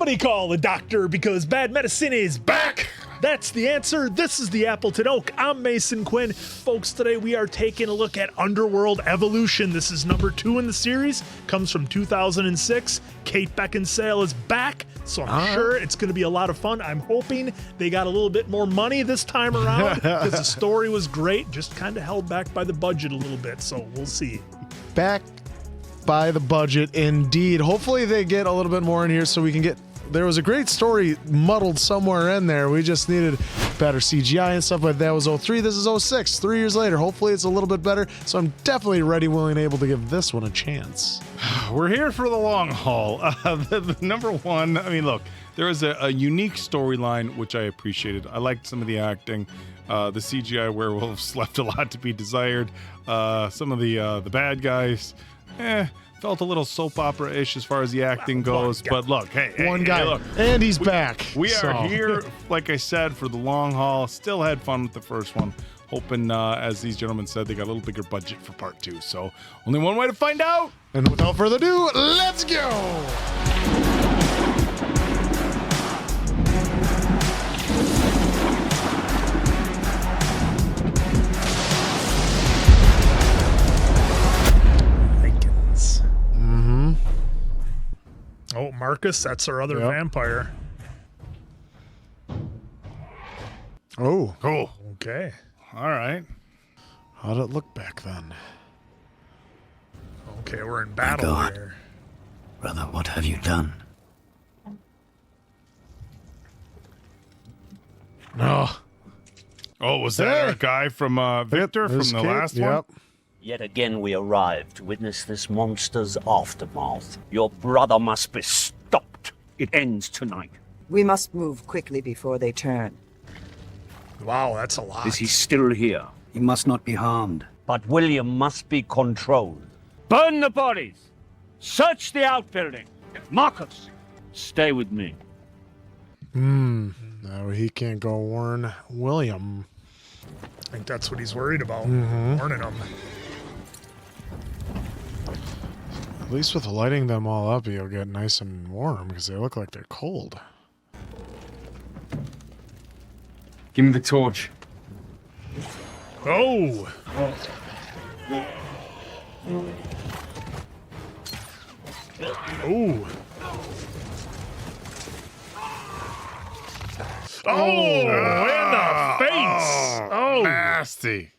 Somebody call a doctor because bad medicine is back. That's the answer. This is the Appleton Oak. I'm Mason Quinn. Folks, today we are taking a look at Underworld Evolution. This is number 2 in the series. Comes from 2006. Kate Beckinsale is back, so I'm sure it's going to be a lot of fun. I'm hoping they got a little bit more money this time around because the story was great, just kind of held back by the budget a little bit, so we'll see. Back by the budget, indeed. Hopefully they get a little bit more in here so we can get... There was a great story muddled somewhere in there. We just needed better CGI and stuff, but that was 03. This is 06, 3 years later. Hopefully it's a little bit better, so I'm definitely ready, willing, and able to give this one a chance. We're here for the long haul. The number one, I mean, look, there was a unique storyline, which I appreciated. I liked some of the acting. The CGI werewolves left a lot to be desired. Some of the bad guys, felt a little soap opera-ish as far as the acting goes. But look, one guy, look, and he's back. We are here, like I said, for the long haul. Still had fun with the first one. Hoping, as these gentlemen said, they got a little bigger budget for part 2. So only one way to find out. And without further ado, let's go! Lycans. Oh, Markus, that's our other vampire. Oh. Cool. Okay. All right. How'd it look back then? Okay, we're in battle God. here. Brother, what have you done? No. Oh, was that our guy from Viktor from the last one? Yet again we arrived to witness this monster's aftermath. Your brother must be stopped. It ends tonight. We must move quickly before they turn. Wow, that's a lot. Is he still here? He must not be harmed. But William must be controlled. Burn the bodies! Search the outbuilding! Markus, stay with me. No, he can't go warn William. I think that's what he's worried about, warning him. At least with lighting them all up, you'll get nice and warm because they look like they're cold. Give me the torch. Oh! Oh! Oh! In the face! Oh! Nasty.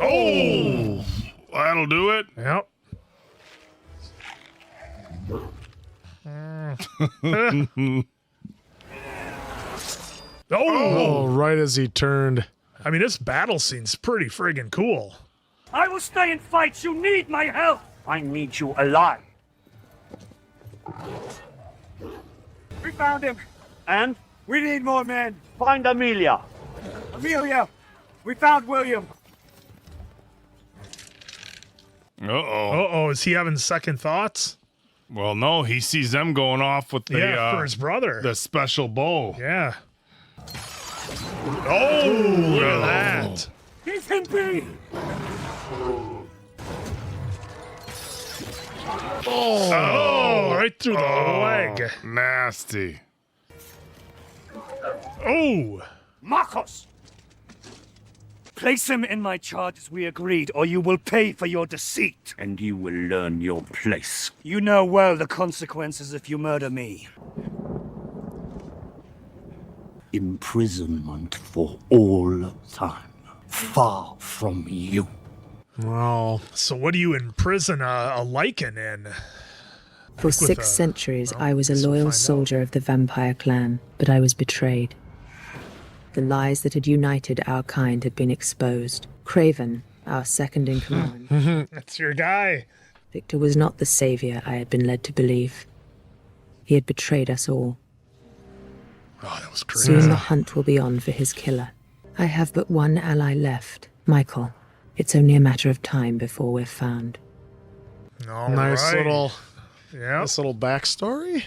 Oh! That'll do it. Yep. Oh, right as he turned. I mean, this battle scene's pretty friggin' cool. I will stay and fight. You need my help. I need you alive. We found him. And We need more men. find Amelia. Amelia, we found William. Uh-oh. Uh-oh, is he having second thoughts? Well, no, he sees them going off with the For his brother. the special bow. Yeah. Oh, look at that. He's him be. Oh, right through the leg. Nasty. Oh. Markus! Place him in my charge as we agreed, or you will pay for your deceit. And you will learn your place. You know well the consequences if you murder me. Imprisonment for all time. Far from you. Well, So what do you imprison a Lycan in? For With 6 a- centuries, well, I was a guess we'll loyal find soldier of the vampire clan, but I was betrayed. The lies that had united our kind had been exposed. Craven, our second in command, That's your guy. Viktor was not the savior I had been led to believe. He had betrayed us all. Oh, that was crazy. Soon the hunt will be on for his killer. I have but one ally left, Michael. It's only a matter of time before we're found. All nice right. little Yeah. This little backstory.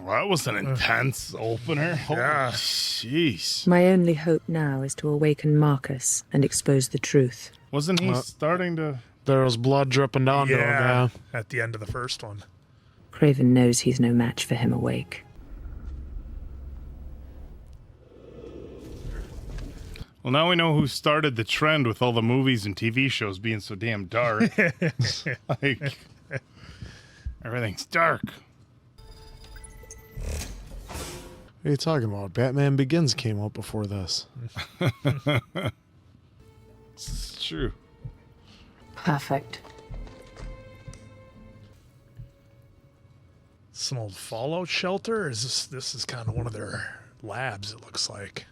Well, that was an intense opener. Holy Yeah. jeez. My only hope now is to awaken Markus and expose the truth. Wasn't he starting to... There was blood dripping down to him. Yeah. At the end of the first one. Craven knows he's no match for him awake. Well, now we know who started the trend with all the movies and TV shows being so damn dark. Like, everything's dark. What are you talking about? Batman Begins came out before this. It's true. Perfect. Some old fallout shelter? Or is this is kind of one of their labs, it looks like.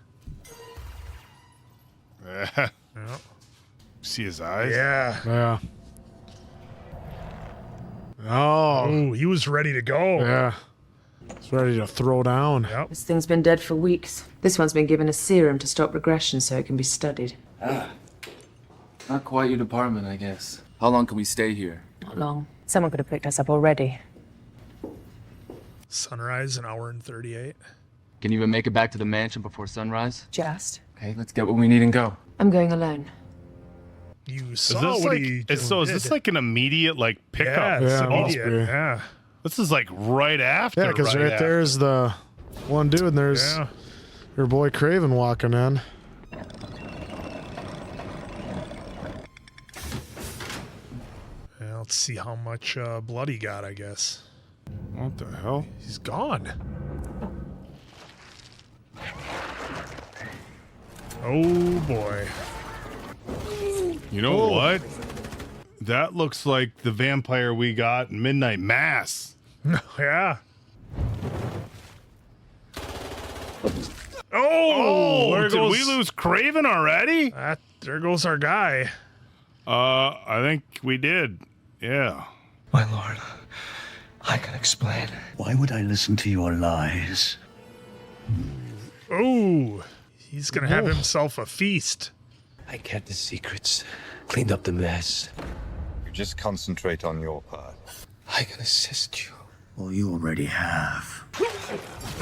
Yeah. Yeah. See his eyes? Yeah. Yeah. Oh. Oh, he was ready to go. Yeah. He's ready to throw down. Yep. This thing's been dead for weeks. This one's been given a serum to stop regression so it can be studied. Not quite your department, I guess. How long can we stay here? Not long. Someone could have picked us up already. Sunrise, an hour and 38. Can you even make it back to the mansion before sunrise? Just. Okay, let's get what we need and go. I'm going alone. You Is saw this what like, he is this like an immediate like pickup? Yeah, it's Yeah, immediate. must be. Yeah. This is like right after. Yeah, because right after. there's the one dude, and there's Yeah. your boy Craven walking in. Yeah, let's see how much blood he got, I guess. What the hell? He's gone. Oh, boy. You know what? That looks like the vampire we got in Midnight Mass. Yeah. Oh, there did goes- we lose Craven already? There goes our guy. I think we did. Yeah. My lord, I can explain. Why would I listen to your lies? Oh, he's going to have himself a feast. I kept the secrets, cleaned up the mess. You just concentrate on your part. I can assist you. Well, you already have.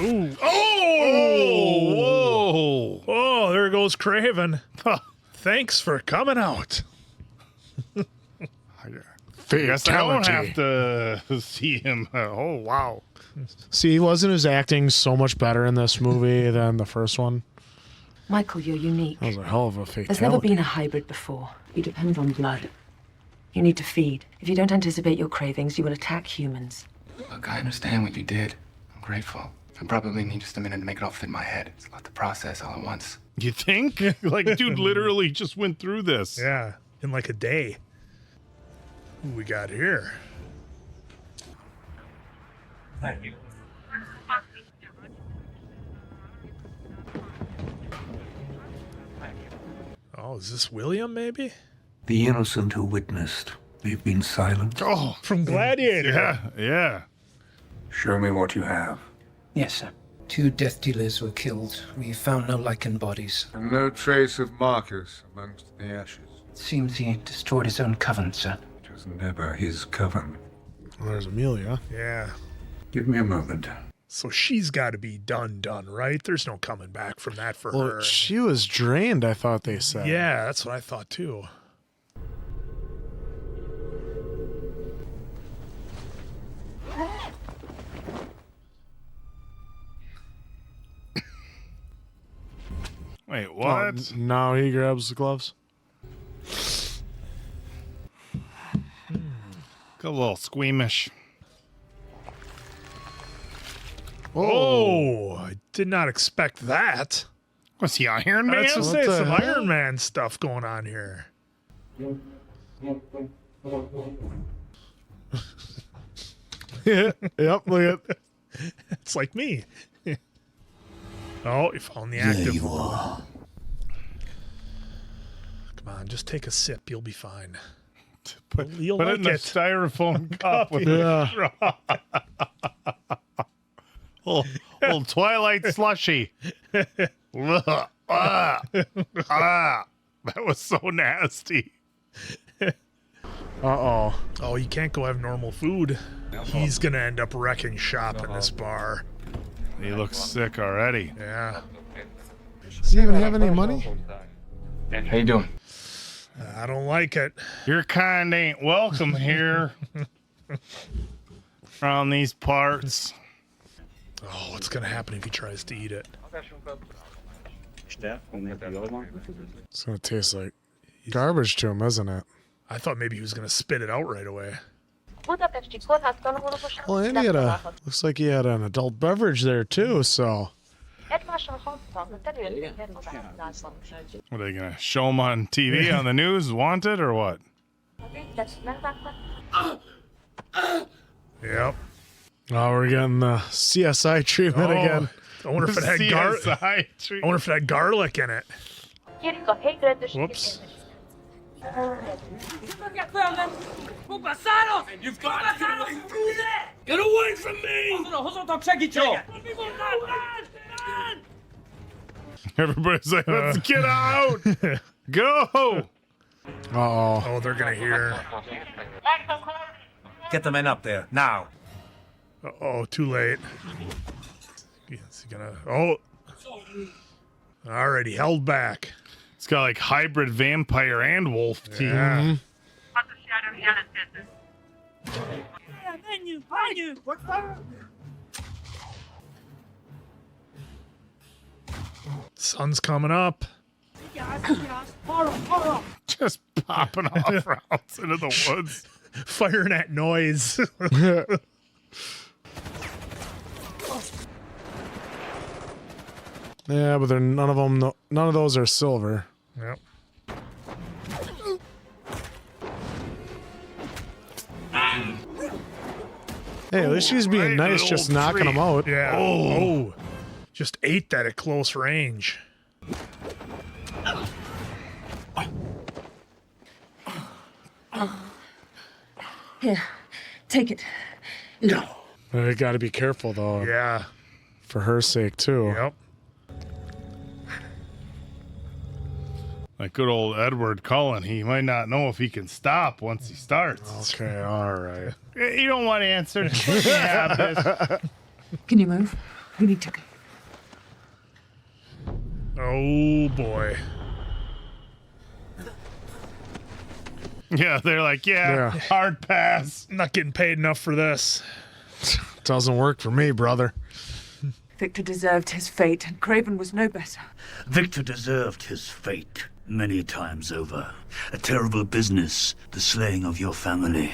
Ooh. Oh! Whoa! Oh, there goes Craven. Thanks for coming out. I guess I don't have to see him. Oh, wow. See, wasn't his acting so much better in this movie than the first one? Michael, you're unique. That was a hell of a fatality. There's never been a hybrid before. You depend on blood. You need to feed. If you don't anticipate your cravings, you will attack humans. Look, I understand what you did. I'm grateful. I probably need just a minute to make it all fit in my head. It's a lot to process all at once. You think? Like, dude literally just went through this. Yeah, in like a day. Who we got here? Thank you. Oh, is this William, maybe? The innocent who witnessed. They've been silent. Oh, From Gladiator. yeah, yeah. Show me what you have. Yes, sir. 2 death dealers were killed. We found no Lycan bodies. And no trace of Markus amongst the ashes. It seems he destroyed his own coven, sir. It was never his coven. Well, there's Amelia. Yeah. Give me a moment. So she's got to be done, right? There's no coming back from that for Well, her. she was drained, I thought they said. Yeah, that's what I thought too. Wait, Oh, what? now he grabs the gloves. Got a little squeamish. Oh, I did not expect that. Was he Iron Man? That's just What say the some hell? Iron Man stuff going on here. Yep, look at. It's like me. Oh, you found the active you one. are. Come on, just take a sip. You'll be fine. Put You'll it like in a it. styrofoam cup with Yeah. little Twilight slushy. Ugh. That was so nasty. Uh-oh. Oh, you can't go have normal food. He's gonna end up wrecking shop in this bar. He looks sick already. Yeah. Does he even have any money? How you doing? I don't like it. Your kind ain't welcome here. Around these parts. Oh, what's gonna happen if he tries to eat it? It's gonna taste like garbage to him, isn't it? I thought maybe he was gonna spit it out right away. Well, and he had looks like he had an adult beverage there too, so. Are they gonna show him on TV on the news, wanted or what? Yep. Oh, we're getting the CSI treatment again. I wonder if it had garlic. CSI I treatment. wonder if it had garlic in it. Whoops. You've got to get away from me! Everybody's like, let's get out! Go! Uh-oh. Oh, they're gonna hear. Get the men up there, now. Oh, too late. Is he gonna? Oh. Alrighty, held back. It's got like hybrid vampire and wolf teeth. Yeah. Sun's coming up. Just popping off rounds into the woods. Firing at noise. Yeah, but they're none of them. None of those are silver. Yep. Hey, at least she's being right, nice, little just knocking tree. them out. Yeah. Oh. Just ate that at close range. Here, take it. No. I got to be careful though, Yeah. for her sake too. Yep. Like good old Edward Cullen, he might not know if he can stop once he starts. Okay, all right. You don't want to answer. Yeah, bitch. Can you move? We need to go. Oh boy. Yeah, they're like, yeah, hard pass. I'm not getting paid enough for this. Doesn't work for me, brother. Victor deserved his fate, and Craven was no better. Victor deserved his fate many times over. A terrible business, the slaying of your family.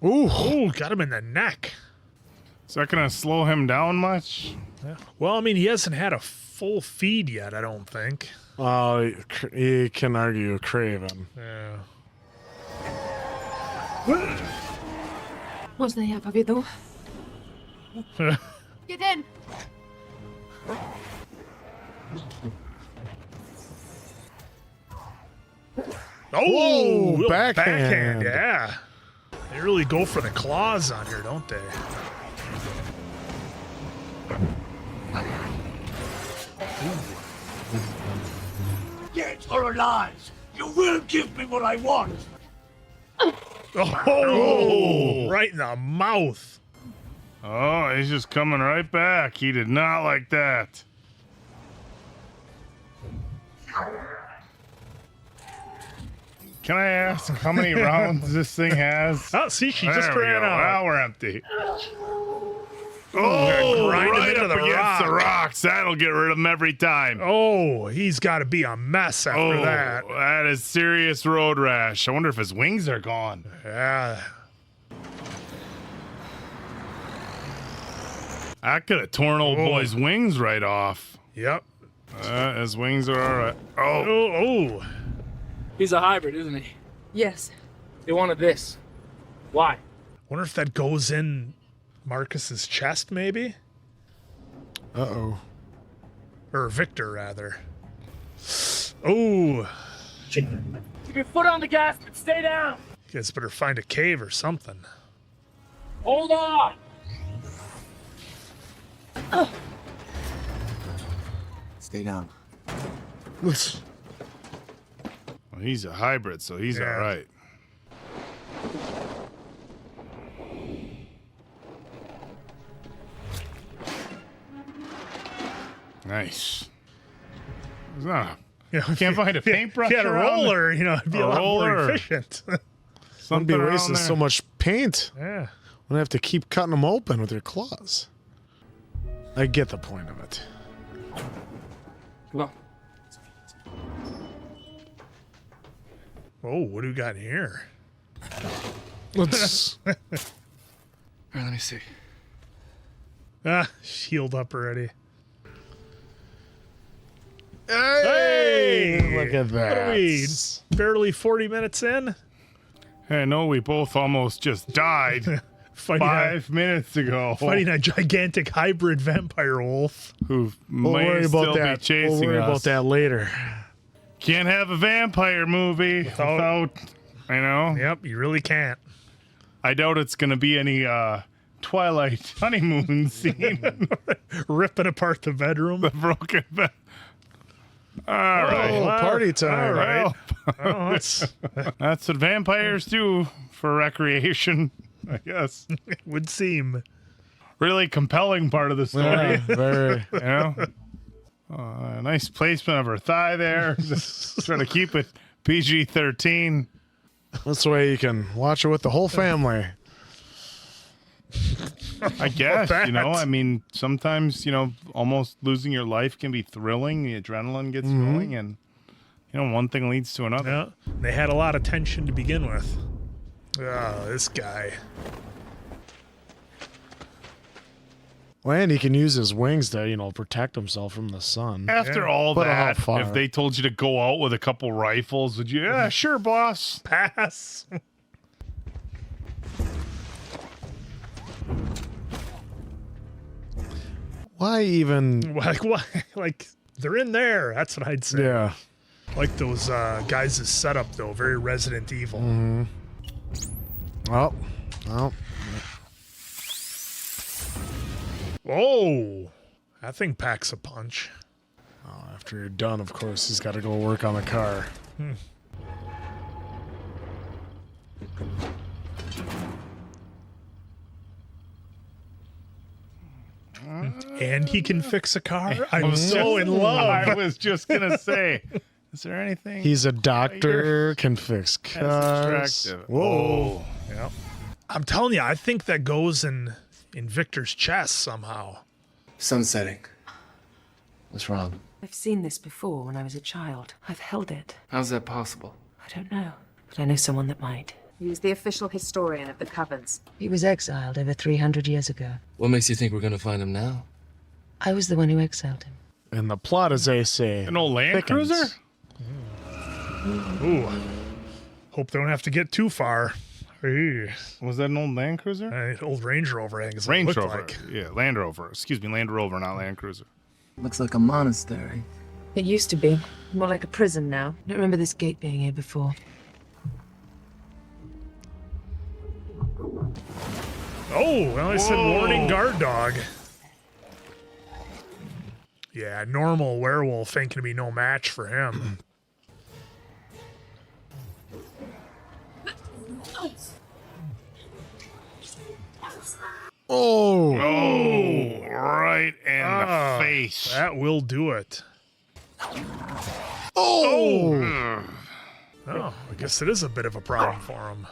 Ooh, got him in the neck. Is that gonna slow him down much? Yeah. Well, I mean, he hasn't had a full feed yet, I don't think. Oh, you can argue Craven. Yeah. Można ja powiedział? Get in! Oh, Whoa, backhand. Yeah. They really go for the claws on here, don't they? Dead or alive, you will give me what I want. Oh, right in the mouth. Oh, he's just coming right back. He did not like that. Can I ask how many rounds this thing has? Oh, see, she just There we ran go. out. Now we're empty. Oh, grind him right into up the against the rock. rocks. That'll get rid of him every time. Oh, he's got to be a mess after that. That is serious road rash. I wonder if his wings are gone. Yeah. I could have torn old boy's wings right off. Yep. His wings are all right. Oh. He's a hybrid, isn't he? Yes. They wanted this. Why? Wonder if that goes in Marcus's chest, maybe? Uh-oh. Or Victor, rather. Oh. Keep your foot on the gas and stay down. You guys better find a cave or something. Hold on. Stay down. Well, he's a hybrid, so he's all right. Nice. You can't find a paintbrush. If you had a roller, it'd be a lot more efficient. Wouldn't be wasting so much paint. Yeah. Wouldn't have to keep cutting them open with your claws. I get the point of it. Come on. Oh, what do we got here? Let's. All right, let me see. Healed up already. Hey! Look at that. What are we, barely 40 minutes in? Hey, no, we both almost just died 5 minutes ago. Fighting a gigantic hybrid vampire wolf. Who We'll may worry still about be that. chasing We'll worry us. about that later. Can't have a vampire movie without, Yep, you really can't. I doubt it's going to be any Twilight honeymoon scene. Ripping apart the bedroom. The broken bed. All right. Party time. All right. Well, that's what vampires do for recreation, I guess. It would seem. Really compelling part of the story. Yeah, very. Nice placement of her thigh there. Just trying to keep it PG-13. That's the way you can watch it with the whole family. I guess, sometimes, almost losing your life can be thrilling. The adrenaline gets rolling, and, one thing leads to another. Yeah. They had a lot of tension to begin with. Oh, this guy. Well, and he can use his wings to, protect himself from the sun. After all But how that, far? if they told you to go out with a couple rifles, would you? Yeah, sure, boss. Pass. Why even? Like, what? Like, they're in there. That's what I'd say. Yeah. Like those guys' setup, though. Very Resident Evil. Oh. Oh, that thing packs a punch. Oh, after you're done, of course, he's got to go work on the car. And he can fix a car? I'm so in love. I was just going to say, is there anything? He's a doctor, can fix cars. Attractive. Whoa. Yep. I'm telling you, I think that goes in Viktor's chest somehow. Sun setting. What's wrong? I've seen this before when I was a child. I've held it. How's that possible? I don't know, but I know someone that might. He was the official historian of the Covens. He was exiled over 300 years ago. What makes you think we're gonna find him now? I was the one who exiled him. And the plot, as they say, An old Land thickens. Cruiser? Ooh. Hope they don't have to get too far. Hey. Was that an old Land Cruiser? Old Range Rover, I guess it Range looked Rover. like. Yeah, Land Rover. Excuse me, Land Rover, not Land Cruiser. Looks like a monastery. It used to be. More like a prison now. I don't remember this gate being here before. Oh, well, I said warning guard dog. Yeah, normal werewolf ain't gonna be no match for him. Oh, right in the face. That will do it. oh, Oh, I guess it is a bit of a problem for him.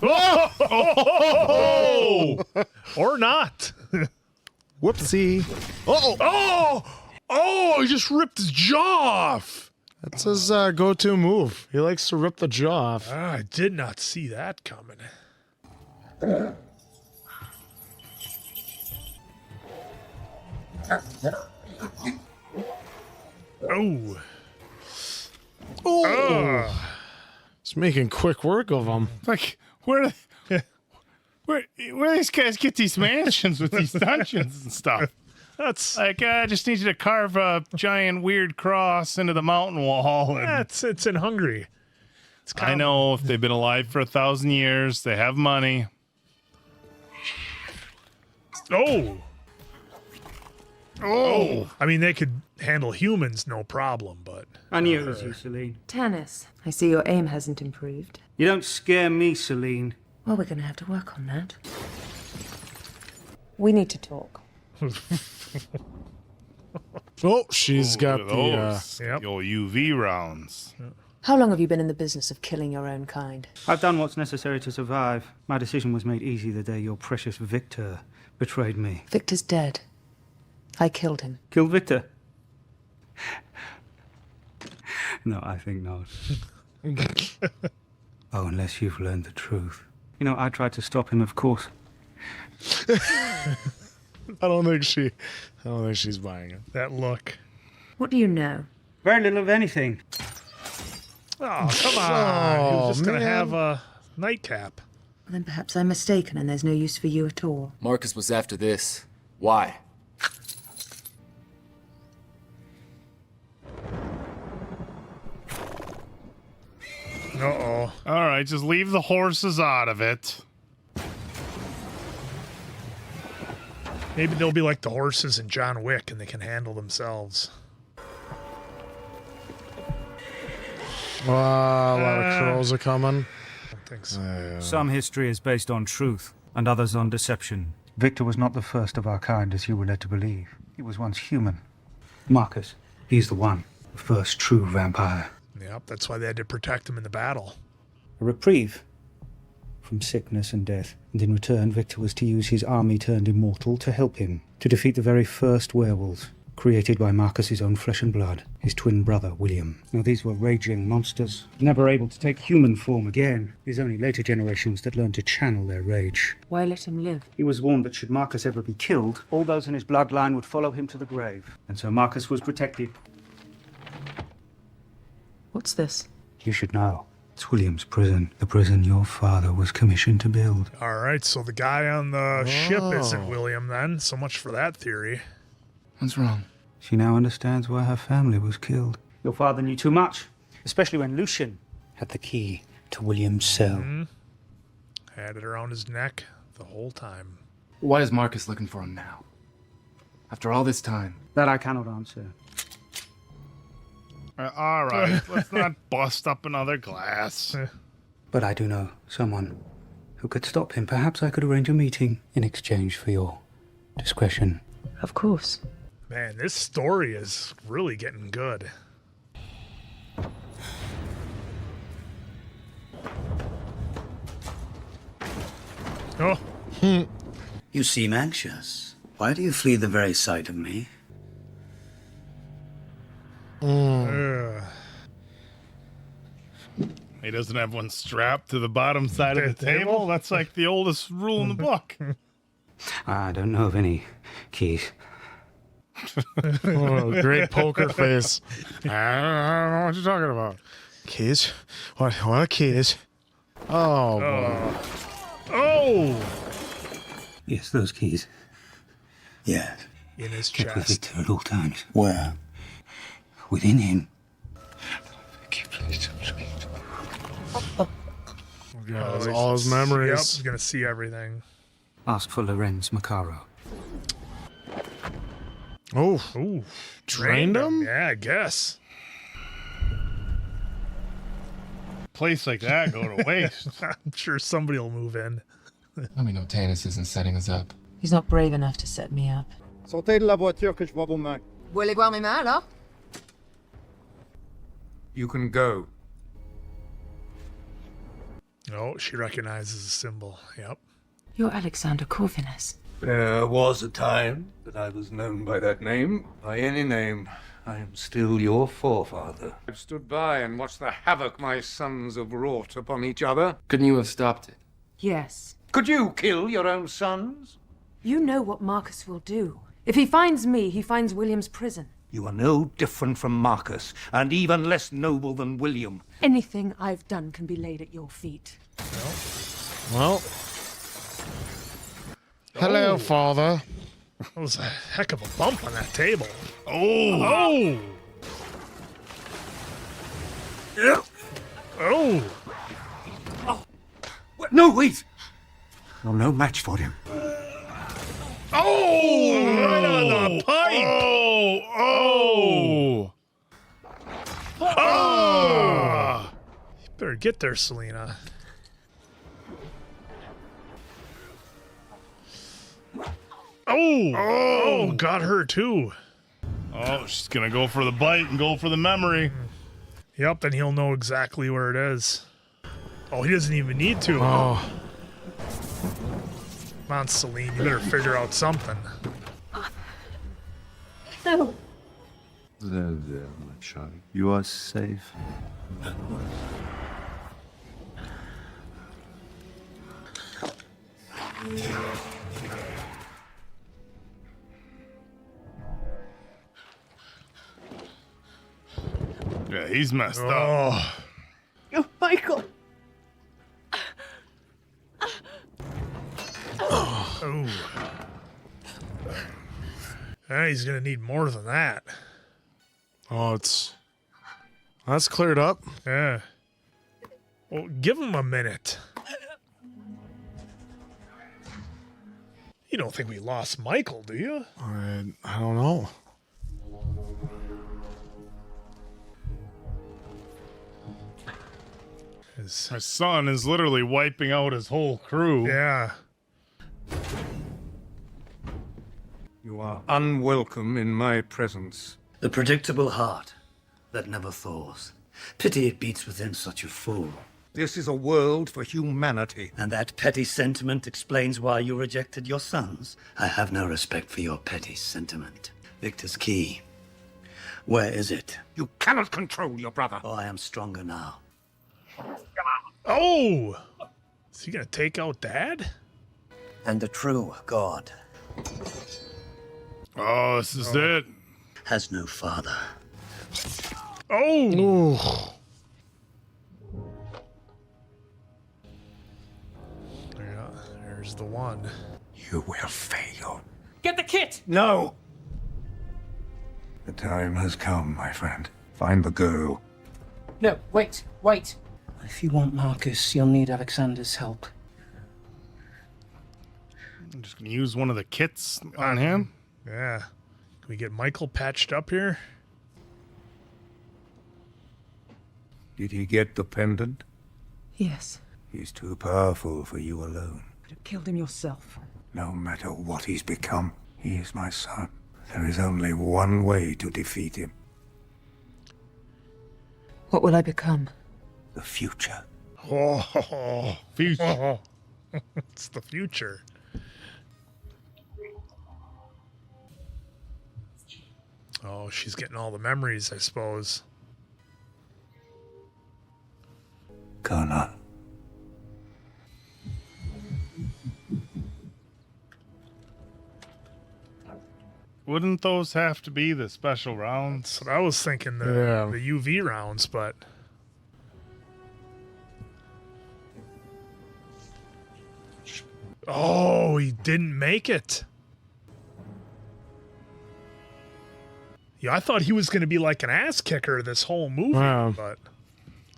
Oh! Or not. whoopsie. Oh, he just ripped his jaw off. That's his go-to move. He likes to rip the jaw off. I did not see that coming. Oh. He's making quick work of him. Like, where these guys get these mansions with these dungeons and stuff? That's Like, I just need you to carve a giant weird cross into the mountain wall. And it's in Hungary. It's I know if they've been alive for 1,000 years, they have money. Oh. Oh. I mean, they could handle humans, no problem, but... I knew it was you, Selene. Tanis, I see your aim hasn't improved. You don't scare me, Selene. Well, we're going to have to work on that. We need to talk. Oh, she's got the the old UV rounds. How long have you been in the business of killing your own kind? I've done what's necessary to survive. My decision was made easy the day your precious Viktor betrayed me. Victor's dead. I killed him. Killed Viktor? No, I think not. Oh, unless you've learned the truth. You know, I tried to stop him, of course. I don't think she's buying it. That look. What do you know? Very little of anything. Oh, come on. He was just going to man. have a nightcap. Then perhaps I'm mistaken and there's no use for you at all. Markus was after this. Why? Uh-oh. All right, just leave the horses out of it. Maybe they'll be like the horses in John Wick and they can handle themselves. A lot of crows are coming. I don't think so. Some history is based on truth, and others on deception. Viktor was not the first of our kind, as you were led to believe. He was once human. Markus, he's the one. The first true vampire. Yep, that's why they had to protect him in the battle. A reprieve from sickness and death. And in return, Viktor was to use his army turned immortal to help him to defeat the very first werewolves, created by Markus's own flesh and blood, his twin brother, William. Now, these were raging monsters, never able to take human form again. It is only later generations that learned to channel their rage. Why let him live? He was warned that should Markus ever be killed, all those in his bloodline would follow him to the grave. And so Markus was protected. What's this? You should know. It's William's prison, the prison your father was commissioned to build. All right, so the guy on the ship isn't William then. So much for that theory. What's wrong? She now understands why her family was killed. Your father knew too much, especially when Lucian had the key to William's cell. Had it around his neck the whole time. Why is Markus looking for him now? After all this time? That I cannot answer. All right, let's not bust up another glass. But I do know someone who could stop him. Perhaps I could arrange a meeting in exchange for your discretion. Of course. Man, this story is really getting good. Oh. You seem anxious. Why do you flee the very sight of me? He doesn't have one strapped to the bottom side of the table. That's like the oldest rule in the book. I don't know of any keys. Oh, great poker face. I don't know what you're talking about. Keys? What keys? Oh, boy. Oh! Yes, those keys. Yes. In his Kept with chest. Viktor at all times. Where? Within him. Yeah, all his memories. Yep, he's gonna see everything. Ask for Lorenz Macaro. Oh. Ooh. Drained him? Yeah, I guess. Place like that go to waste. I'm sure somebody will move in. Let me know Tanis isn't setting us up. He's not brave enough to set me up. Sortez de la voiture que je vois vos mains. Vous voulez voir mes mains, alors? You can go. Oh, she recognizes the symbol. Yep. You're Alexander Corvinus. There was a time that I was known by that name. By any name, I am still your forefather. I've stood by and watched the havoc my sons have wrought upon each other. Couldn't you have stopped it? Yes. Could you kill your own sons? You know what Markus will do. If he finds me, he finds William's prison. You are no different from Markus, and even less noble than William. Anything I've done can be laid at your feet. Well. Hello, father. That was a heck of a bump on that table. Oh! Oh! Oh! No, wait! You're no match for him. Oh! Right on the pipe! Oh! Oh! You better get there, Selena. Oh! Oh, got her too. Oh, she's gonna go for the bite and go for the memory. Yep, then he'll know exactly where it is. Oh, he doesn't even need to. Oh. Come on, Selene, you better figure out something. No. There, my child. You are safe. Yeah, he's messed up. Oh, Michael. Oh. He's gonna need more than that. Oh, that's cleared up. Yeah. Well, give him a minute. You don't think we lost Michael, do you? I don't know. My son is literally wiping out his whole crew. Yeah. You are unwelcome in my presence. The predictable heart that never thaws. Pity it beats within such a fool. This is a world for humanity. And that petty sentiment explains why you rejected your sons. I have no respect for your petty sentiment. Victor's key. Where is it? You cannot control your brother. Oh, I am stronger now. Oh! Is he gonna take out Dad? And the true God. Oh, this is it. Has no father. Oh! There's the one. You will fail. Get the kit! No! The time has come, my friend. Find the girl. No, wait. If you want Markus, you'll need Alexander's help. I'm just gonna use one of the kits on him. Yeah. Can we get Michael patched up here? Did he get the pendant? Yes. He's too powerful for you alone. You killed him yourself. No matter what he's become, he is my son. There is only one way to defeat him. What will I become? The future. Oh, future. It's the future. Oh, she's getting all the memories, I suppose. Connor. Wouldn't those have to be the special rounds? That's what I was thinking, the UV rounds, but... Oh, he didn't make it. Yeah, I thought he was going to be like an ass kicker this whole movie, but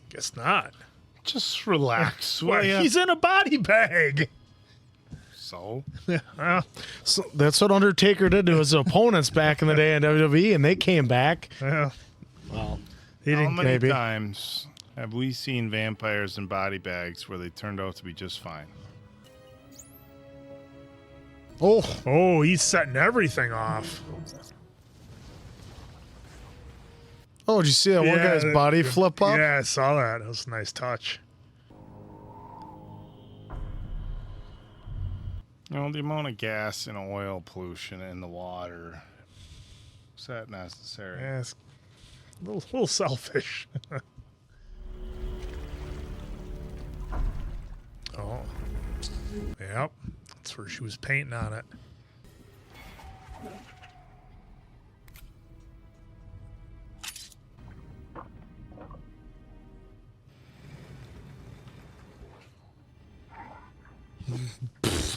guess not. Just relax. Well, he's in a body bag. So? So that's what Undertaker did to his opponents back in the day in WWE, and they came back. Yeah. Well, How many times have we seen vampires in body bags where they turned out to be just fine? Oh, he's setting everything off. Oh, did you see that one guy's body flip up? Yeah, I saw that. That was a nice touch. You know, the amount of gas and oil pollution in the water, is that necessary? Yeah, it's a little selfish. Oh. Yep. That's where she was painting on it.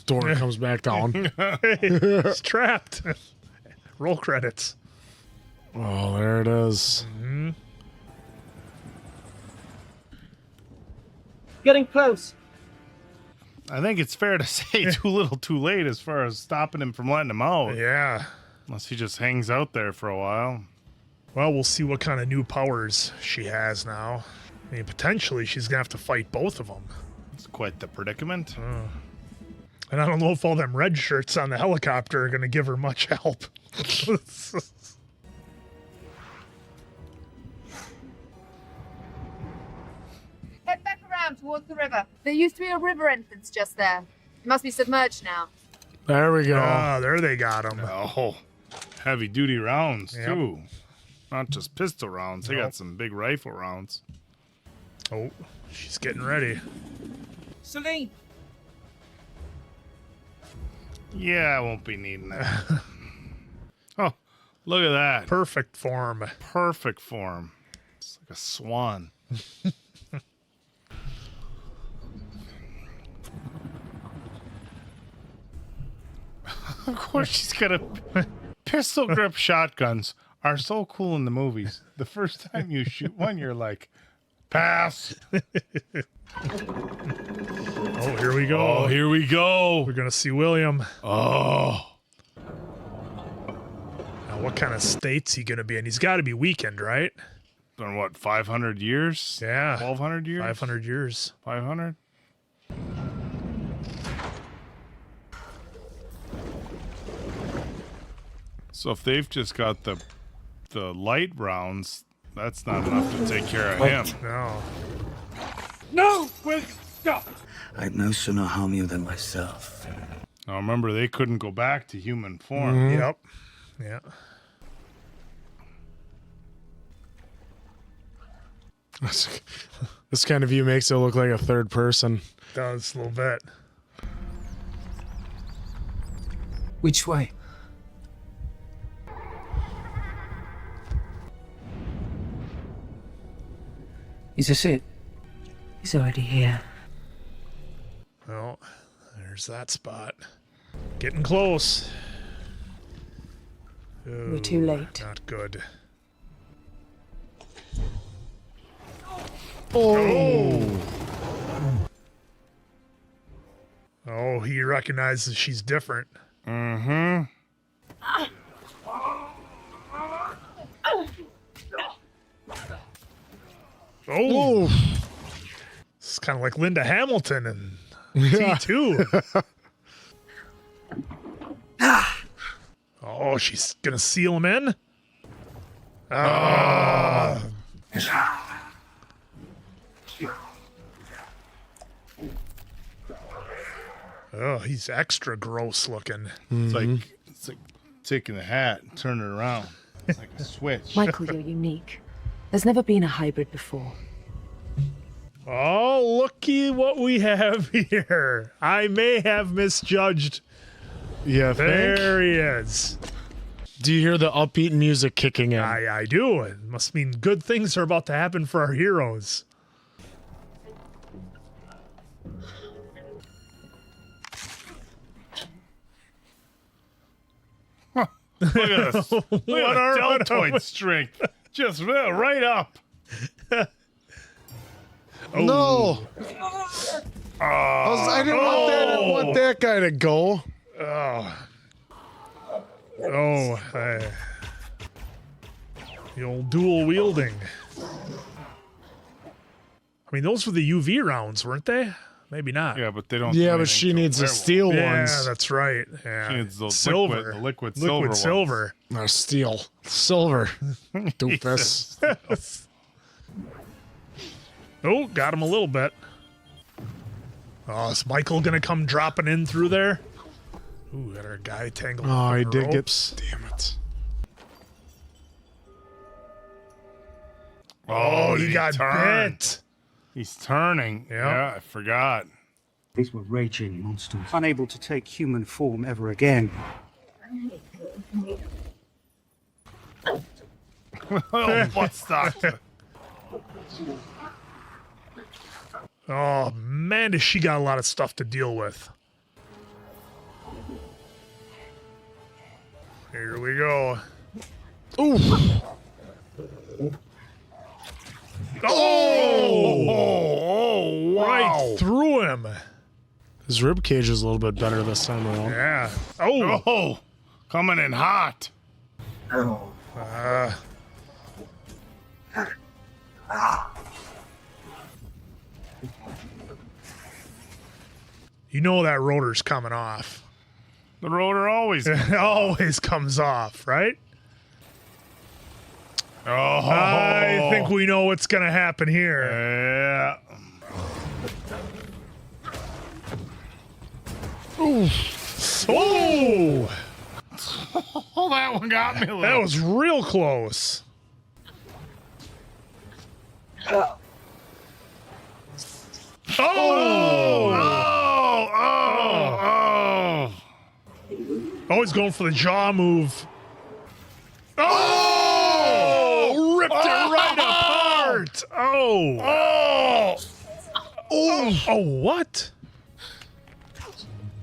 Door comes back down. It's trapped. Roll credits. Oh, there it is. Mm-hmm. Getting close. I think it's fair to say too little too late as far as stopping him from letting him out. Yeah. Unless he just hangs out there for a while. Well, we'll see what kind of new powers she has now. I mean, potentially she's going to have to fight both of them. It's quite the predicament. And I don't know if all them red shirts on the helicopter are going to give her much help. Head back around towards the river. There used to be a river entrance just there. It must be submerged now. There we go. Ah, there they got him. Oh, heavy duty rounds Yep. too. Not just pistol rounds. They got some big rifle rounds. Oh, she's getting ready. Selene! Yeah, I won't be needing that. Oh, look at that. Perfect form. Perfect form. It's like a swan. Of course, she's got a pistol grip. Shotguns are so cool in the movies. The first time you shoot one, you're like, pass. Oh, here we go. Oh, here we go. We're going to see William. Oh. Now, what kind of state's he going to be in? He's got to be weakened, right? Been what, 500 years? Yeah. 1,200 years? 500 years. 500? So if they've just got the light rounds, that's not enough to take care of him. No. No! Will, stop! I'd no sooner harm you than myself. Now remember, they couldn't go back to human form. Yep. Yeah. This kind of view makes it look like a third person. Does a little bit. Which way? Is this it? He's already here. Well, there's that spot. Getting close. We're too late. Not good. Oh. Oh, he recognizes she's different. Mm-hmm. Oh. It's kind of like Linda Hamilton and T2. Oh, she's gonna seal him in. Oh, he's extra gross looking. It's like taking the hat and turning it around. It's like a switch. Michael, you're unique. There's never been a hybrid before. Oh, looky what we have here. I may have misjudged. Yeah, There he is. Do you hear the upbeat music kicking in? I do. It must mean good things are about to happen for our heroes. Look at this. Look at the deltoid strength. Just right up. No. I didn't want that guy to go. The old dual wielding. I mean, those were the UV rounds, weren't they? Maybe not. Yeah, but they don't. Yeah, but she needs the steel ones. Yeah, that's right. Yeah. She needs the silver. liquid silver. Not steel. Silver. Doofus. Oh, got him a little bit. Oh, is Michael gonna come dropping in through there? Ooh, got our guy tangled. Oh, up he in the did ropes. get. Damn it. Oh, he got bit. He's turning. Yeah, I forgot. These were raging monsters, unable to take human form ever again. Oh, butt stock. Oh man, does she got a lot of stuff to deal with. Here we go. Ooh. Oh, wow. Right through him. His rib cage is a little bit better this time around. Yeah. Oh, coming in hot. You know that rotor's coming off. The rotor always always comes off, right? Oh, I think we know what's going to happen here. Yeah. Ooh. Oh! Oh, that one got me a little. That was real close. Oh! Oh, he's going for the jaw move. Oh! Ripped it right apart. Oh! Oh, what?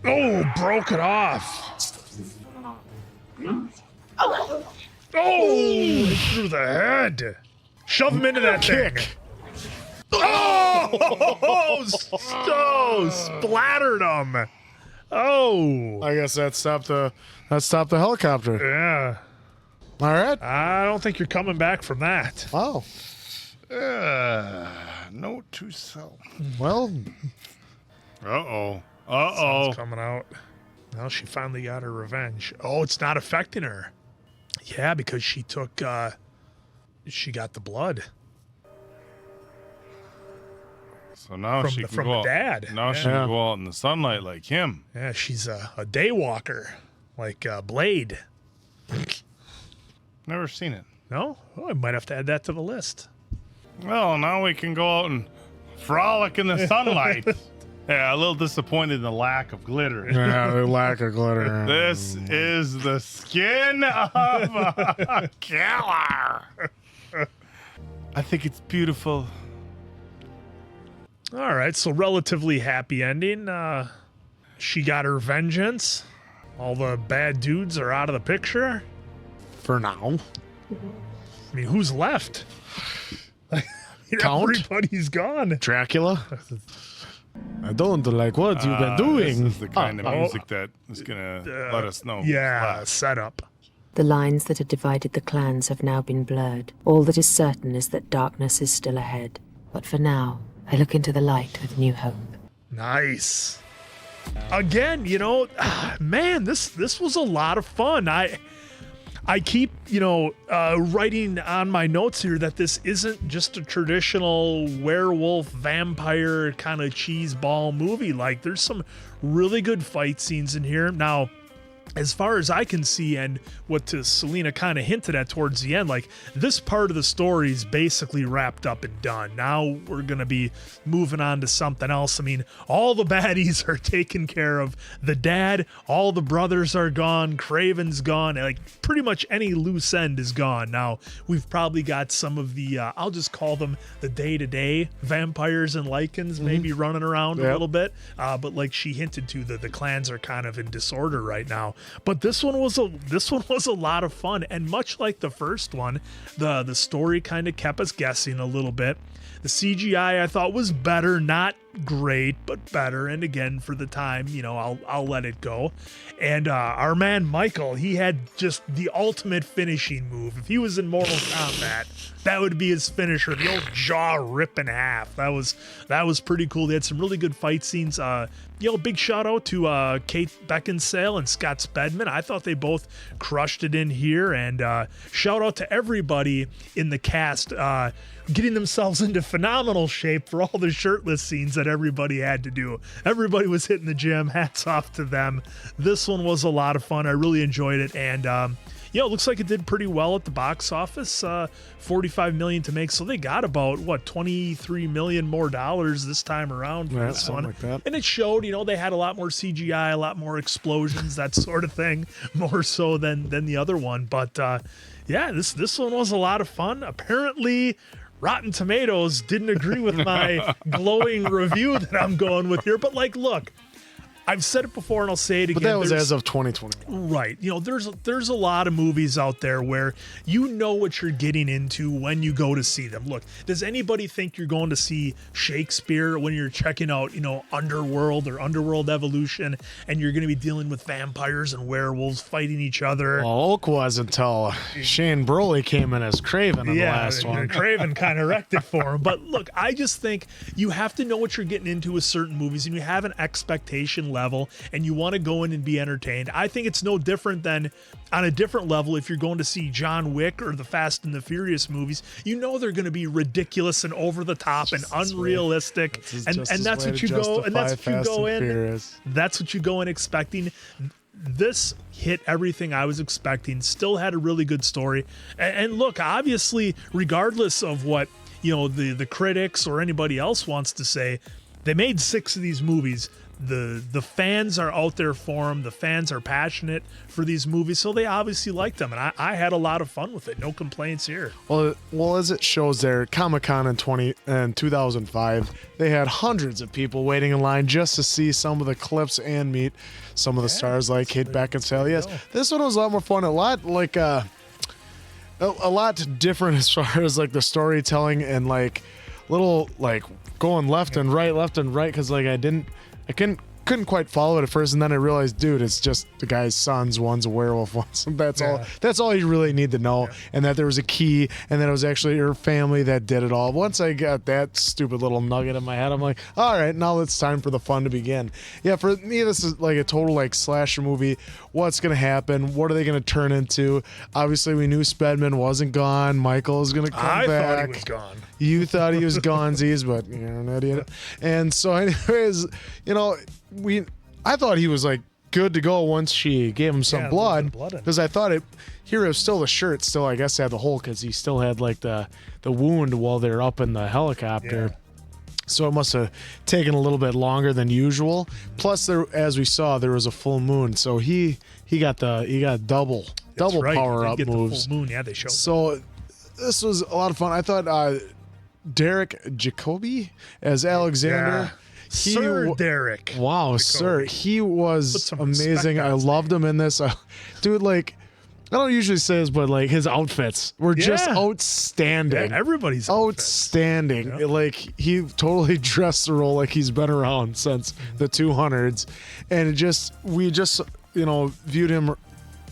Oh, broke it off. Oh, through the head. Shove him into that thing. Oh, splattered him. Oh. I guess that stopped the helicopter. Yeah. All right. I don't think you're coming back from that. Oh. Note to self. Well. Sun's coming out. Well, she finally got her revenge. Oh, it's not affecting her. Yeah, because she took, she got the blood. So now she can from go the out. dad. Now she can go out in the sunlight like him. Yeah, she's a day walker, like Blade. Never seen it. No? Oh, I might have to add that to the list. Well, now we can go out and frolic in the sunlight. Yeah, a little disappointed in the lack of glitter. Yeah, the lack of glitter. This is the skin of a killer. I think it's beautiful. All right, so relatively happy ending. She got her vengeance. All the bad dudes are out of the picture. For now. I mean, who's left? Count? Everybody's gone. Dracula? I don't like what you've been doing. This is the kind of music that is going to let us know. Yeah, setup. The lines that had divided the clans have now been blurred. All that is certain is that darkness is still ahead. But for now, I look into the light with new hope. Nice. Again, you know, man, this was a lot of fun. I keep, writing on my notes here that this isn't just a traditional werewolf vampire kind of cheese ball movie. Like, there's some really good fight scenes in here. Now, as far as I can see, and what Selena kind of hinted at towards the end, like, this part of the story is basically wrapped up and done. Now we're going to be moving on to something else. I mean, all the baddies are taken care of. The dad, all the brothers are gone. Craven's gone. Like, pretty much any loose end is gone. Now, we've probably got some of the, I'll just call them the day-to-day vampires and Lycans maybe running around a little bit. But like she hinted to, the clans are kind of in disorder right now. But this one was a lot of fun, and much like the first one, the story kind of kept us guessing a little bit. The CGI I thought was better, not great, but better. And again, for the time, I'll let it go. And our man Michael, he had just the ultimate finishing move. If he was in Mortal Kombat, that would be his finisher. The old jaw rip in half. That was pretty cool. They had some really good fight scenes. Big shout out to Kate Beckinsale and Scott Speedman. I thought they both crushed it in here. And shout out to everybody in the cast getting themselves into phenomenal shape for all the shirtless scenes that everybody had to do. Everybody was hitting the gym. Hats off to them. This one was a lot of fun. I really enjoyed it. And it looks like it did pretty well at the box office. $45 million to make, so they got about $23 million more this time around for this one. Like that. And it showed, they had a lot more CGI, a lot more explosions, that sort of thing, more so than the other one. But this one was a lot of fun. Apparently, Rotten Tomatoes didn't agree with my glowing review that I'm going with here. But look, I've said it before and I'll say it again. But that was as of 2020. Right. You know, there's a lot of movies out there where you know what you're getting into when you go to see them. Look, does anybody think you're going to see Shakespeare when you're checking out, you know, Underworld or Underworld Evolution, and you're going to be dealing with vampires and werewolves fighting each other? Well, Oak was until Shane Broly came in as Craven in the last one. Craven kind of wrecked it for him. But look, I just think you have to know what you're getting into with certain movies, and you have an expectation level, and you want to go in and be entertained. I think it's no different than on a different level if you're going to see John Wick or the Fast and the Furious movies. You know they're going to be ridiculous and over the top and unrealistic, and that's what you go and that's what you go in. That's what you go in expecting. This hit everything I was expecting. Still had a really good story, and look, obviously, regardless of what the critics or anybody else wants to say, they made 6 of these movies. The fans are out there for them. The fans are passionate for these movies, so they obviously like them, and I had a lot of fun with it. No complaints here. Well, as it shows there, Comic-Con in 2005, they had hundreds of people waiting in line just to see some of the clips and meet some of the stars like Kate Beckinsale. Yes, this one was a lot more fun. A lot like a lot different as far as like the storytelling and like little like going left and right because like I couldn't quite follow it at first, and then I realized, dude, it's just the guy's sons. One's a werewolf. That's all you really need to know, and that there was a key, and that it was actually her family that did it all. Once I got that stupid little nugget in my head, I'm like, all right, now it's time for the fun to begin. Yeah, for me, this is like a total like slasher movie. What's gonna happen? What are they gonna turn into? Obviously, we knew Speedman wasn't gone. Michael is gonna come back. I thought he was gone. You thought he was gonesies, but you're an idiot. And so, anyways, I thought he was like good to go once she gave him some blood, because I thought it was still the shirt still I guess had the hole because he still had like the wound while they're up in the helicopter. So it must have taken a little bit longer than usual. Plus, there, as we saw, there was a full moon, so he got double power up moves. The full moon. Yeah, they showed. So this was a lot of fun. I thought Derek Jacobi as Alexander. Sir Derek. Wow, Jacobi. Sir. He was amazing. I loved him in this. Dude, like, I don't usually say this, but like his outfits were just outstanding. Yeah, everybody's outstanding. Yep. Like he totally dressed the role like he's been around since the 200s. And we just viewed him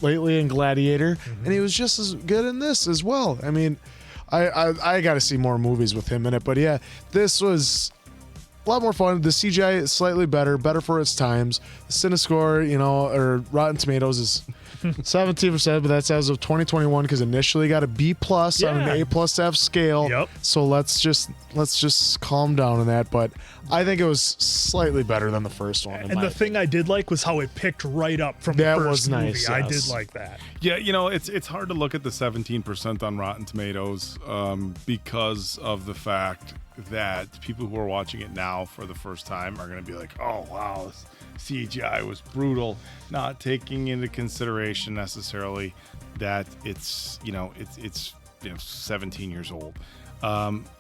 lately in Gladiator, and he was just as good in this as well. I mean, I got to see more movies with him in it, but yeah, this was a lot more fun. The CGI is slightly better for its times. The CineScore, or Rotten Tomatoes is 17%, but that's as of 2021 because initially got a B+ on an A+F scale. Yep. So let's just calm down on that. But I think it was slightly better than the first one. And the thing I did like was how it picked right up from the first movie. Nice, I did like that. Yeah, it's hard to look at the 17% on Rotten Tomatoes because of the fact that people who are watching it now for the first time are going to be like, oh, wow, this CGI was brutal, not taking into consideration necessarily that it's 17 years old.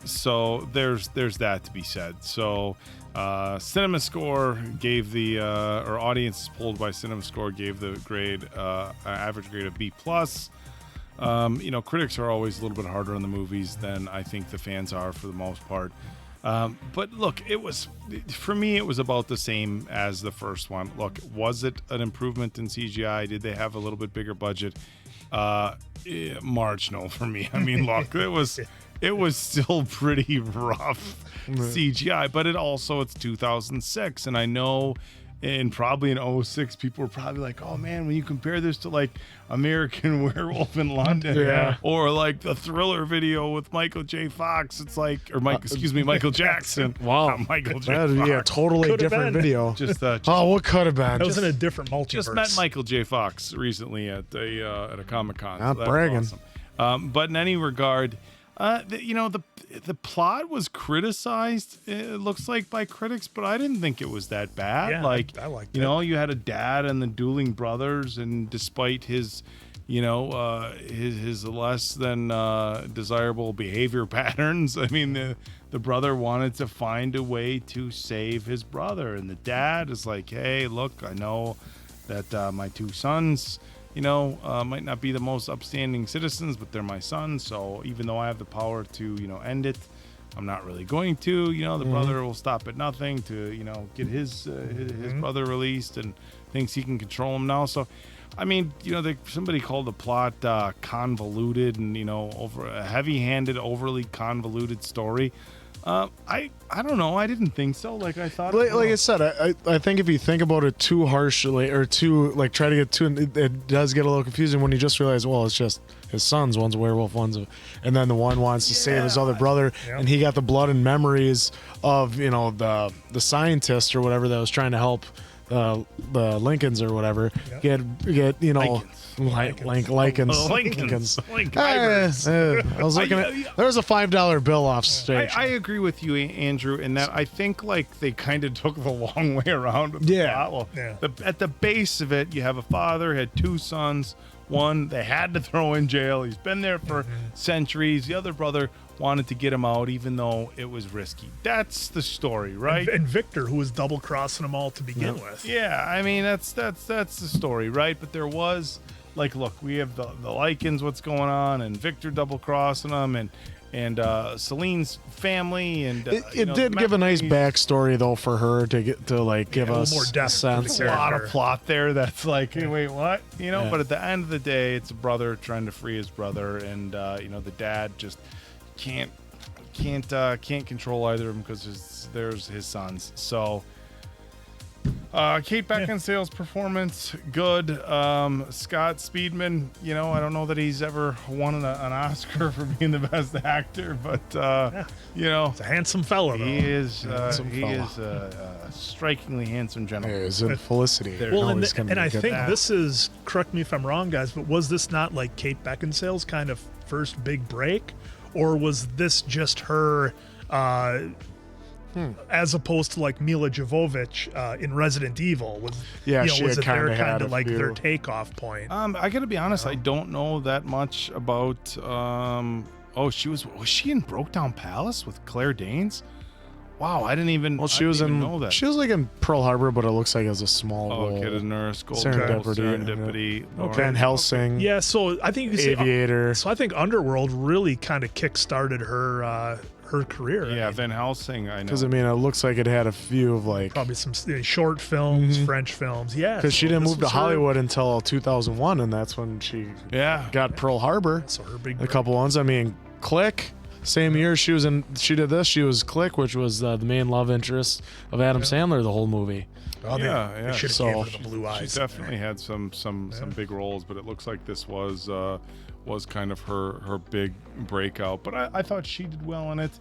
So there's that to be said. So CinemaScore gave the or audience polled by CinemaScore gave the grade average grade of B+. Critics are always a little bit harder on the movies than I think the fans are for the most part. But look, for me, it was about the same as the first one. Look, was it an improvement in CGI? Did they have a little bit bigger budget? Marginal for me. I mean, look, it was still pretty rough CGI, but it's 2006, and I know. And probably in 06, people were probably like, oh man, when you compare this to like American Werewolf in London or like the Thriller video with Michael J. Fox, it's like, or Michael Jackson. Wow. Not Michael J. Fox. Yeah, totally different video. What could have been? That was in a different multiverse. Just met Michael J. Fox recently at a Comic-Con. Not bragging. Awesome. But in any regard, the plot was criticized, it looks like, by critics, but I didn't think it was that bad. Yeah, I liked it. You had a dad and the dueling brothers, and despite his his less than desirable behavior patterns. I mean, the brother wanted to find a way to save his brother, and the dad is like, hey, look, I know that my two sons, might not be the most upstanding citizens, but they're my sons, so even though I have the power to, end it, I'm not really going to. The brother will stop at nothing to, get his brother released, and thinks he can control him now. So, I mean, somebody called the plot convoluted and, over a heavy-handed, overly convoluted story. I don't know. I didn't think so. Like I thought. Like I said, I think if you think about it too harshly or too try to get too, it does get a little confusing when you just realize, well, it's just his sons. One's a werewolf, and then the one wants to save his other brother, and he got the blood and memories of the scientist or whatever that was trying to help the Lycans or whatever get Lycans. I was looking at there was a $5 bill off stage. I agree with you, Andrew, in that I think they kind of took the long way around. With the plot. Well, at the base of it, you have a father had two sons. One they had to throw in jail. He's been there for centuries. The other brother wanted to get him out, even though it was risky. That's the story, right? And Viktor, who was double crossing them all to begin with. Yeah, I mean that's the story, right? But there was look, we have the Lycans, what's going on, and Viktor double crossing them, and Selene's family, and it did give a nice backstory though for her to give us more depth. There's a lot of plot there that's hey, wait, what? But at the end of the day, it's a brother trying to free his brother, and the dad just can't control either of them because there's his sons. So Kate Beckinsale's performance, good. Scott Speedman, I don't know that he's ever won an Oscar for being the best actor, but he's a handsome fellow. He is. He is a strikingly handsome gentleman. Is in Felicity. Well, and I think this is, correct me if I'm wrong, guys, but was this not Kate Beckinsale's kind of first big break, or was this just her? As opposed to Mila Jovovich in Resident Evil, was she was it their kind of their takeoff point? I gotta be honest, I don't know that much about. Was she in Brokedown Palace with Claire Danes? Wow, I didn't even. Well, she was in. Know that. She was in Pearl Harbor, but it looks like it was a small role. Kid and Nurse, Serendipity. Van Helsing. Yeah, so I think you could Aviator. So I think Underworld really kind of kick-started her career. Yeah, Van Helsing, I know. Because it looks like it had a few of probably some short films, French films. Yeah, because she didn't move to Hollywood until 2001, and that's when she got Pearl Harbor. So her big a couple ones. I mean, Click. Same year she was in. She did this. She was Click, which was the main love interest of Adam Sandler the whole movie. Oh, yeah. Should have gave her the blue eyes. She definitely had some big roles, but it looks like this was kind of her big breakout. But I thought she did well in it.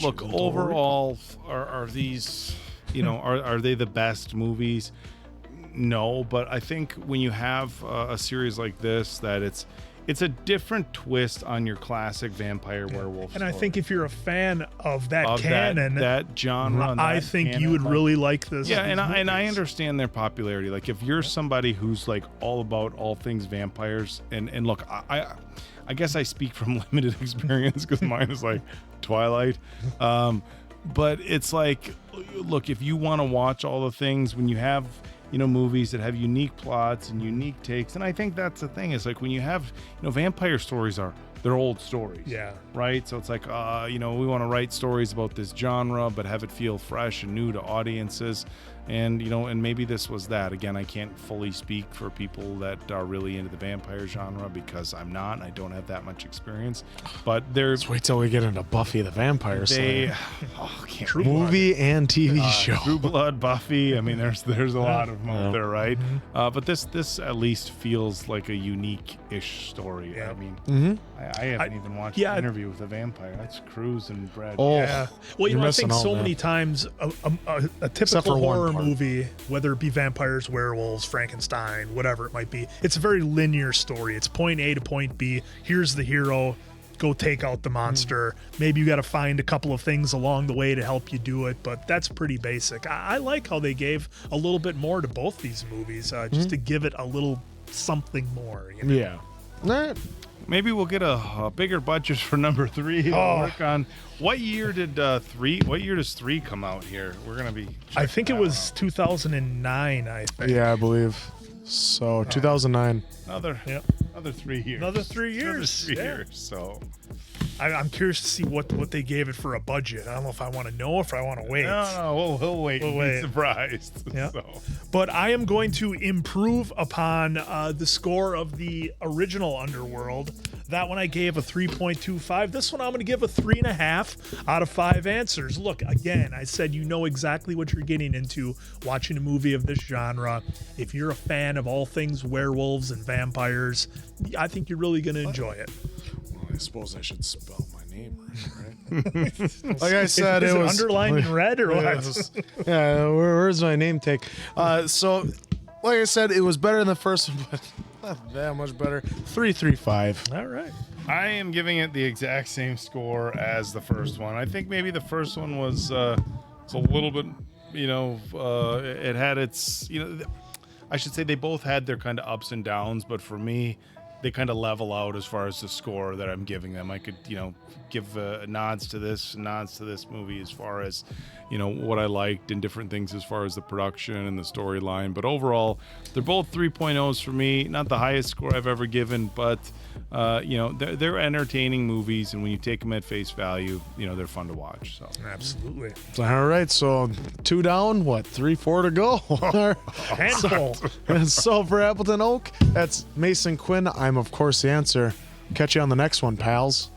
Look, overall, are these, are they the best movies? No, but I think when you have a series like this, that it's a different twist on your classic vampire werewolf and story. I think if you're a fan of that canon, that genre, I think you would really like this. Yeah, and I understand their popularity. If you're somebody who's all about all things vampires, and look, I guess I speak from limited experience because mine is Twilight. But it's look, if you want to watch all the things, when you have movies that have unique plots and unique takes, and I think that's the thing, is when you have, vampire stories they're old stories. Yeah. Right? So it's we want to write stories about this genre, but have it feel fresh and new to audiences. And, and maybe this was that. Again, I can't fully speak for people that are really into the vampire genre because I'm not, and I don't have that much experience. But there's. Let's wait till we get into Buffy the Vampire Slayer. Movie and TV show. True Blood, Buffy. I mean, there's a lot of them out there, right? But this at least feels like a unique-ish story. Yeah. I mean, I haven't even watched an Interview with a Vampire. That's Cruz and Brad. Oh, yeah. Well, I think so many times a typical horror movie, whether it be vampires, werewolves, Frankenstein, whatever it might be, it's a very linear story. It's point A to point B. Here's the hero. Go take out the monster. Maybe you got to find a couple of things along the way to help you do it, but that's pretty basic. I like how they gave a little bit more to both these movies, just to give it a little something more. You know? Yeah. All right. Maybe we'll get a bigger budget for number 3 to work on. What year did 3? What year does 3 come out here? We're gonna be. I think it was 2009. I think. Yeah, I believe. So 2009. Another 3 years. Another 3 years. Another 3 years. So I'm curious to see what they gave it for a budget. I don't know if I want to know or if I want to wait. No, we'll wait. We'll be surprised. Yeah. So. But I am going to improve upon the score of the original Underworld. That one I gave a 3.25. This one I'm going to give a 3.5 out of 5 answers. Look, again, I said you know exactly what you're getting into watching a movie of this genre. If you're a fan of all things werewolves and vampires, I think you're really going to enjoy it. Well, I suppose I should spell my name right? Like I said, is it it was underlined in red or what? Yeah, where's my name tag? So, like I said, it was better than the first one, but not that much better. 3.35. All right. I am giving it the exact same score as the first one. I think maybe the first one was it's a little bit, it had its, I should say they both had their kind of ups and downs, but for me, they kind of level out as far as the score that I'm giving them. I could, give nods to this movie as far as, what I liked and different things as far as the production and the storyline. But overall, they're both 3.0s for me. Not the highest score I've ever given, but, they're entertaining movies. And when you take them at face value, they're fun to watch. So Absolutely. All right, so 2 down, 3-4 to go. Handful. So for Appleton Oak, that's Mason Quinn. I'm, of course, the answer. Catch you on the next one, pals.